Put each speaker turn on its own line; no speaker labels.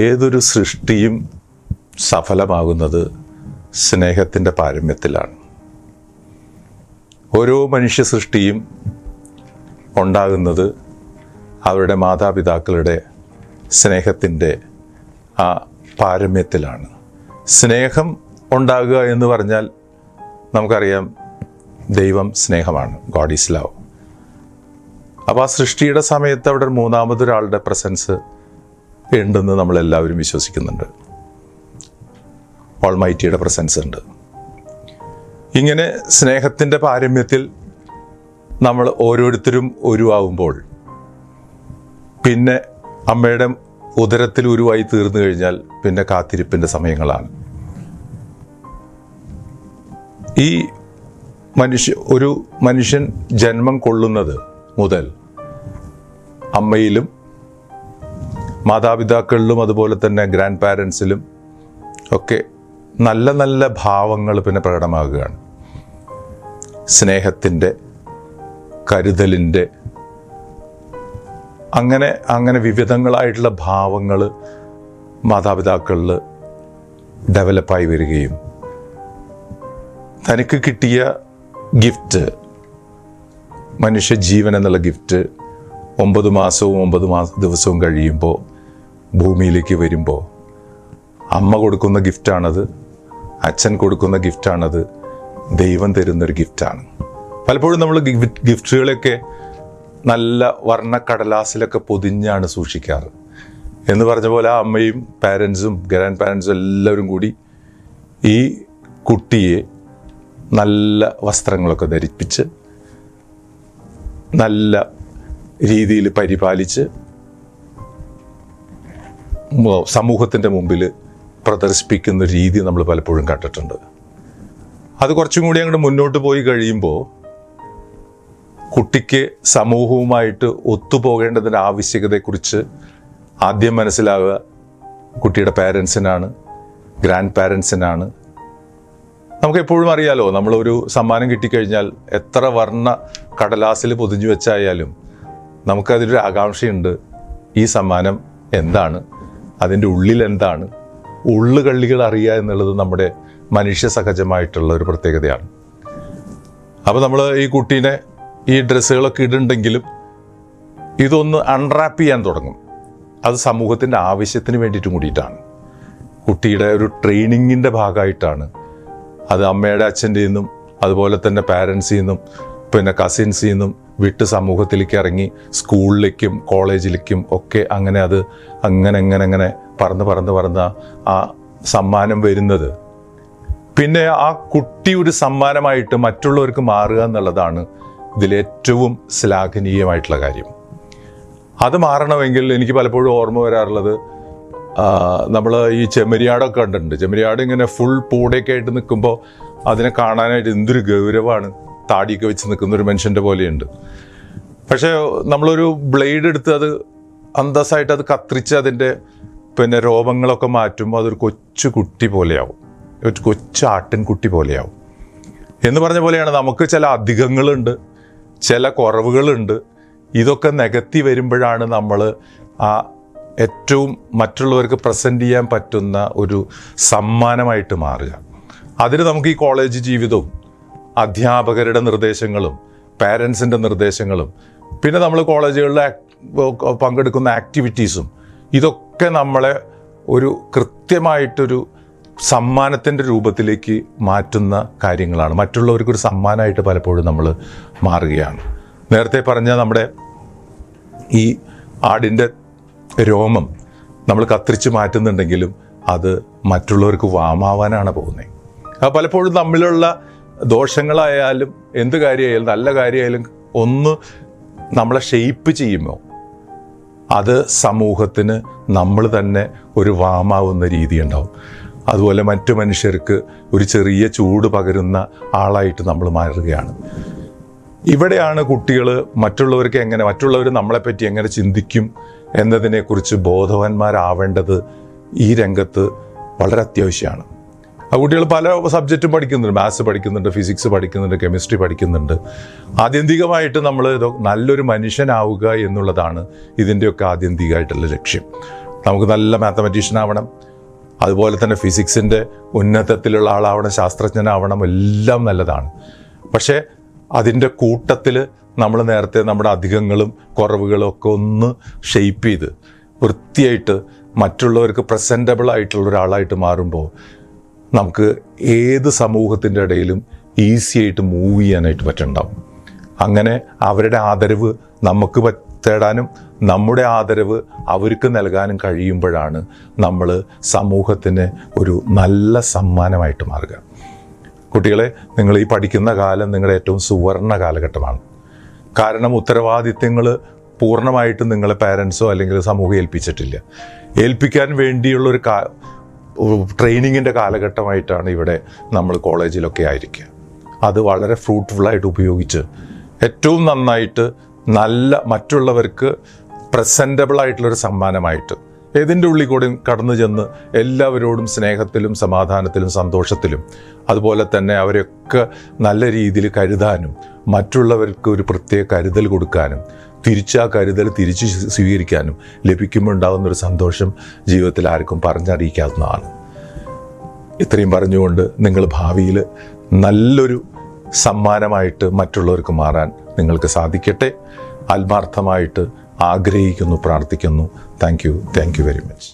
ഏതൊരു സൃഷ്ടിയും സഫലമാകുന്നത് സ്നേഹത്തിൻ്റെ പാരമ്യത്തിലാണ്. ഓരോ മനുഷ്യ സൃഷ്ടിയും ഉണ്ടാകുന്നത് അവരുടെ മാതാപിതാക്കളുടെ സ്നേഹത്തിൻ്റെ ആ പാരമ്യത്തിലാണ്. സ്നേഹം ഉണ്ടാകുക എന്ന് പറഞ്ഞാൽ നമുക്കറിയാം, ദൈവം സ്നേഹമാണ്, ഗോഡ് ഈസ് ലവ്. അപ്പോൾ ആ സൃഷ്ടിയുടെ സമയത്ത് അവിടെ മൂന്നാമതൊരാളുടെ പ്രസൻസ് ഉണ്ടെന്ന് നമ്മളെല്ലാവരും വിശ്വസിക്കുന്നുണ്ട്. ഓൾമൈറ്റിയുടെ പ്രസൻസ് ഉണ്ട്. ഇങ്ങനെ സ്നേഹത്തിൻ്റെ പാരമ്യത്തിൽ നമ്മൾ ഓരോരുത്തരും ഉരുവാകുമ്പോൾ പിന്നെ അമ്മയുടെ ഉദരത്തിൽ ഉരുവായി തീർന്നു കഴിഞ്ഞാൽ പിന്നെ കാത്തിരിപ്പിൻ്റെ സമയങ്ങളാണ്. ഈ ഒരു മനുഷ്യൻ ജന്മം കൊള്ളുന്നത് മുതൽ അമ്മയിലും മാതാപിതാക്കളിലും അതുപോലെ തന്നെ ഗ്രാൻഡ് പാരൻസിലും ഒക്കെ നല്ല നല്ല ഭാവങ്ങൾ പിന്നെ പ്രകടമാകുകയാണ്. സ്നേഹത്തിൻ്റെ, കരുതലിൻ്റെ, അങ്ങനെ വിവിധങ്ങളായിട്ടുള്ള ഭാവങ്ങൾ മാതാപിതാക്കളിൽ ഡെവലപ്പായി വരികയും തനിക്ക് കിട്ടിയ ഗിഫ്റ്റ്, മനുഷ്യജീവൻ എന്നുള്ള ഗിഫ്റ്റ് 9 മാസവും 9 ദിവസവും കഴിയുമ്പോൾ ഭൂമിയിലേക്ക് വരുമ്പോൾ അമ്മ കൊടുക്കുന്ന ഗിഫ്റ്റാണത്, അച്ഛൻ കൊടുക്കുന്ന ഗിഫ്റ്റാണത്, ദൈവം തരുന്നൊരു ഗിഫ്റ്റാണ്. പലപ്പോഴും നമ്മൾ ഗിഫ്റ്റുകളൊക്കെ നല്ല വർണ്ണക്കടലാസിലൊക്കെ പൊതിഞ്ഞാണ് സൂക്ഷിക്കാറ്. എന്ന് പറഞ്ഞ പോലെ ആ അമ്മയും പാരൻസും ഗ്രാൻഡ് പാരൻസും എല്ലാവരും കൂടി ഈ കുട്ടിയെ നല്ല വസ്ത്രങ്ങളൊക്കെ ധരിപ്പിച്ച് നല്ല രീതിയിൽ പരിപാലിച്ച് സമൂഹത്തിൻ്റെ മുമ്പിൽ പ്രദർശിപ്പിക്കുന്ന രീതി നമ്മൾ പലപ്പോഴും കണ്ടിട്ടുണ്ട്. അത് കുറച്ചും കൂടി അങ്ങോട്ട് മുന്നോട്ട് പോയി കഴിയുമ്പോൾ കുട്ടിക്ക് സമൂഹവുമായിട്ട് ഒത്തുപോകേണ്ടതിൻ്റെ ആവശ്യകതയെക്കുറിച്ച് ആദ്യം മനസ്സിലാവുക കുട്ടിയുടെ പാരൻസിനാണ്, ഗ്രാൻഡ് പാരൻസിനാണ്. നമുക്കെപ്പോഴും അറിയാലോ, നമ്മളൊരു സമ്മാനം കിട്ടിക്കഴിഞ്ഞാൽ എത്ര വർണ്ണ കടലാസിൽ പൊതിഞ്ഞു വെച്ചായാലും നമുക്കതിലൊരു ആകാംക്ഷയുണ്ട്. ഈ സമ്മാനം എന്താണ്, അതിൻ്റെ ഉള്ളിൽ എന്താണ്, ഉള്ളുകള്ളികൾ അറിയുക എന്നുള്ളത് നമ്മുടെ മനുഷ്യ സഹജമായിട്ടുള്ള ഒരു പ്രത്യേകതയാണ്. അപ്പോൾ നമ്മൾ ഈ കുട്ടീനെ ഈ ഡ്രസ്സുകളൊക്കെ ഇടുന്നുണ്ടെങ്കിലും ഇതൊന്ന് അൺറാപ്പ് ചെയ്യാൻ തുടങ്ങും. അത് സമൂഹത്തിൻ്റെ ആവശ്യത്തിന് വേണ്ടിയിട്ടും കൂടിയിട്ടാണ്, കുട്ടിയുടെ ഒരു ട്രെയിനിങ്ങിൻ്റെ ഭാഗമായിട്ടാണ്. അത് അമ്മയുടെ അച്ഛൻ്റെ നിന്നും അതുപോലെ തന്നെ പാരൻസിൽ നിന്നും പിന്നെ കസിൻസിൽ നിന്നും വിട്ട് സമൂഹത്തിലേക്ക് ഇറങ്ങി സ്കൂളിലേക്കും കോളേജിലേക്കും ഒക്കെ അത് അങ്ങനെ പറന്ന് ആ സമ്മാനം വരുന്നത്. പിന്നെ ആ കുട്ടി ഒരു സമ്മാനമായിട്ട് മറ്റുള്ളവർക്ക് മാറുക എന്നുള്ളതാണ് ഇതിലേറ്റവും ശ്ലാഘനീയമായിട്ടുള്ള കാര്യം. അത് മാറണമെങ്കിൽ എനിക്ക് പലപ്പോഴും ഓർമ്മ വരാറുള്ളത്, നമ്മൾ ഈ ചെമ്മരിയാടൊക്കെ കണ്ടിട്ടുണ്ട്. ചെമ്മരിയാട് ഇങ്ങനെ ഫുൾ പൂടയൊക്കെ ആയിട്ട് നിൽക്കുമ്പോൾ അതിനെ കാണാനായിട്ട് എന്തൊരു ഗൗരവമാണ്, താടിയൊക്കെ വെച്ച് നിൽക്കുന്ന ഒരു മനുഷ്യൻ്റെ പോലെയുണ്ട്. പക്ഷേ നമ്മളൊരു ബ്ലേഡ് എടുത്ത് അത് അന്തസ്സായിട്ട് അത് കത്തിരിച്ച് അതിൻ്റെ പിന്നെ രോമങ്ങളൊക്കെ മാറ്റുമ്പോൾ അതൊരു കൊച്ചു കുട്ടി പോലെയാവും, ഒരു കൊച്ചു ആട്ടിൻകുട്ടി പോലെയാവും. എന്ന് പറഞ്ഞ പോലെയാണ് നമുക്ക് ചില അധികങ്ങളുണ്ട്, ചില കുറവുകളുണ്ട്. ഇതൊക്കെ നികത്തി വരുമ്പോഴാണ് നമ്മൾ ആ ഏറ്റവും മറ്റുള്ളവർക്ക് പ്രസൻറ്റ് ചെയ്യാൻ പറ്റുന്ന ഒരു സമ്മാനമായിട്ട് മാറുക. അതിന് നമുക്ക് ഈ കോളേജ് ജീവിതവും അധ്യാപകരുടെ നിർദ്ദേശങ്ങളും പാരൻസിൻ്റെ നിർദ്ദേശങ്ങളും പിന്നെ നമ്മൾ കോളേജുകളിൽ പങ്കെടുക്കുന്ന ആക്ടിവിറ്റീസും ഇതൊക്കെ നമ്മളെ ഒരു കൃത്യമായിട്ടൊരു സമ്മാനത്തിൻ്റെ രൂപത്തിലേക്ക് മാറ്റുന്ന കാര്യങ്ങളാണ്. മറ്റുള്ളവർക്കൊരു സമ്മാനമായിട്ട് പലപ്പോഴും നമ്മൾ മാറുകയാണ്. നേരത്തെ പറഞ്ഞ നമ്മുടെ ഈ ആടിൻ്റെ രോമം നമ്മൾ കത്തിരിച്ച് മാറ്റുന്നുണ്ടെങ്കിലും അത് മറ്റുള്ളവർക്ക് വാമാവാനാണ് പോകുന്നത്. അത് പലപ്പോഴും നമ്മളിലുള്ള ദോഷങ്ങളായാലും എന്ത് കാര്യമായാലും നല്ല കാര്യമായാലും ഒന്ന് നമ്മളെ ഷെയ്പ്പ് ചെയ്യുമ്പോൾ അത് സമൂഹത്തിന് നമ്മൾ തന്നെ ഒരു വാമാവുന്ന രീതി ഉണ്ടാവും. അതുപോലെ മറ്റു മനുഷ്യർക്ക് ഒരു ചെറിയ ചൂട് പകരുന്ന ആളായിട്ട് നമ്മൾ മാറുകയാണ്. ഇവിടെയാണ് കുട്ടികൾ മറ്റുള്ളവർ നമ്മളെപ്പറ്റി എങ്ങനെ ചിന്തിക്കും എന്നതിനെക്കുറിച്ച് ബോധവാന്മാരാവേണ്ടത് ഈ രംഗത്ത് വളരെ അത്യാവശ്യമാണ്. ആ കുട്ടികൾ പല സബ്ജക്റ്റും പഠിക്കുന്നുണ്ട്, മാത്സ് പഠിക്കുന്നുണ്ട്, ഫിസിക്സ് പഠിക്കുന്നുണ്ട്, കെമിസ്ട്രി പഠിക്കുന്നുണ്ട്. ആത്യന്തികമായിട്ട് നമ്മൾ നല്ലൊരു മനുഷ്യനാവുക എന്നുള്ളതാണ് ഇതിൻ്റെയൊക്കെ ആത്യന്തികമായിട്ടുള്ള ലക്ഷ്യം. നമുക്ക് നല്ല മാത്തമാറ്റീഷ്യൻ ആവണം, അതുപോലെ തന്നെ ഫിസിക്സിൻ്റെ ഉന്നതത്തിലുള്ള ആളാവണം, ശാസ്ത്രജ്ഞനാവണം, എല്ലാം നല്ലതാണ്. പക്ഷേ അതിൻ്റെ കൂട്ടത്തിൽ നമ്മൾ നേരത്തെ നമ്മുടെ അധികങ്ങളും കുറവുകളും ഒക്കെ ഒന്ന് ഷെയ്പ്പ് ചെയ്ത് വൃത്തിയായിട്ട് മറ്റുള്ളവർക്ക് പ്രസൻറ്റബിൾ ആയിട്ടുള്ള ഒരാളായിട്ട് മാറുമ്പോൾ നമുക്ക് ഏത് സമൂഹത്തിൻ്റെ ഇടയിലും ഈസി ആയിട്ട് മൂവ് ചെയ്യാനായിട്ട് പറ്റുന്നുണ്ടാവും. അങ്ങനെ അവരുടെ ആദരവ് നമുക്ക് തേടാനും നമ്മുടെ ആദരവ് അവർക്ക് നൽകാനും കഴിയുമ്പോഴാണ് നമ്മൾ സമൂഹത്തിന് ഒരു നല്ല സമ്മാനമായിട്ട് മാറുക. കുട്ടികളെ, നിങ്ങൾ ഈ പഠിക്കുന്ന കാലം നിങ്ങളുടെ ഏറ്റവും സുവർണ കാലഘട്ടമാണ്. കാരണം ഉത്തരവാദിത്വങ്ങൾ പൂർണ്ണമായിട്ടും നിങ്ങളെ പാരൻസോ അല്ലെങ്കിൽ സമൂഹം ഏൽപ്പിച്ചിട്ടില്ല. ഏൽപ്പിക്കാൻ വേണ്ടിയുള്ളൊരു ട്രെയിനിങ്ങിൻ്റെ കാലഘട്ടമായിട്ടാണ് ഇവിടെ നമ്മൾ കോളേജിലൊക്കെ ആയിരിക്കുക. അത് വളരെ ഫ്രൂട്ട്ഫുള്ളായിട്ട് ഉപയോഗിച്ച് ഏറ്റവും നന്നായിട്ട് നല്ല മറ്റുള്ളവർക്ക് പ്രസൻറ്റബിളായിട്ടുള്ളൊരു സമ്മാനമായിട്ട് ഏതിൻ്റെ ഉള്ളിൽ കൂടി കടന്നു ചെന്ന് എല്ലാവരോടും സ്നേഹത്തിലും സമാധാനത്തിലും സന്തോഷത്തിലും അതുപോലെ തന്നെ അവരെയൊക്കെ നല്ല രീതിയിൽ കരുതാനും മറ്റുള്ളവർക്ക് ഒരു പ്രത്യേക കരുതൽ കൊടുക്കാനും തിരിച്ചാ കരുതൽ തിരിച്ച് സ്വീകരിക്കാനും ലഭിക്കുമ്പോൾ ഉണ്ടാകുന്നൊരു സന്തോഷം ജീവിതത്തിൽ ആർക്കും പറഞ്ഞറിയിക്കാവുന്നതാണ്. ഇത്രയും പറഞ്ഞുകൊണ്ട് നിങ്ങൾ ഭാവിയിൽ നല്ലൊരു സമ്മാനമായിട്ട് മറ്റുള്ളവർക്ക് മാറാൻ നിങ്ങൾക്ക് സാധിക്കട്ടെ. ആത്മാർത്ഥമായിട്ട് ആഗ്രഹിക്കുന്നു, പ്രാർത്ഥിക്കുന്നു. Thank you very much.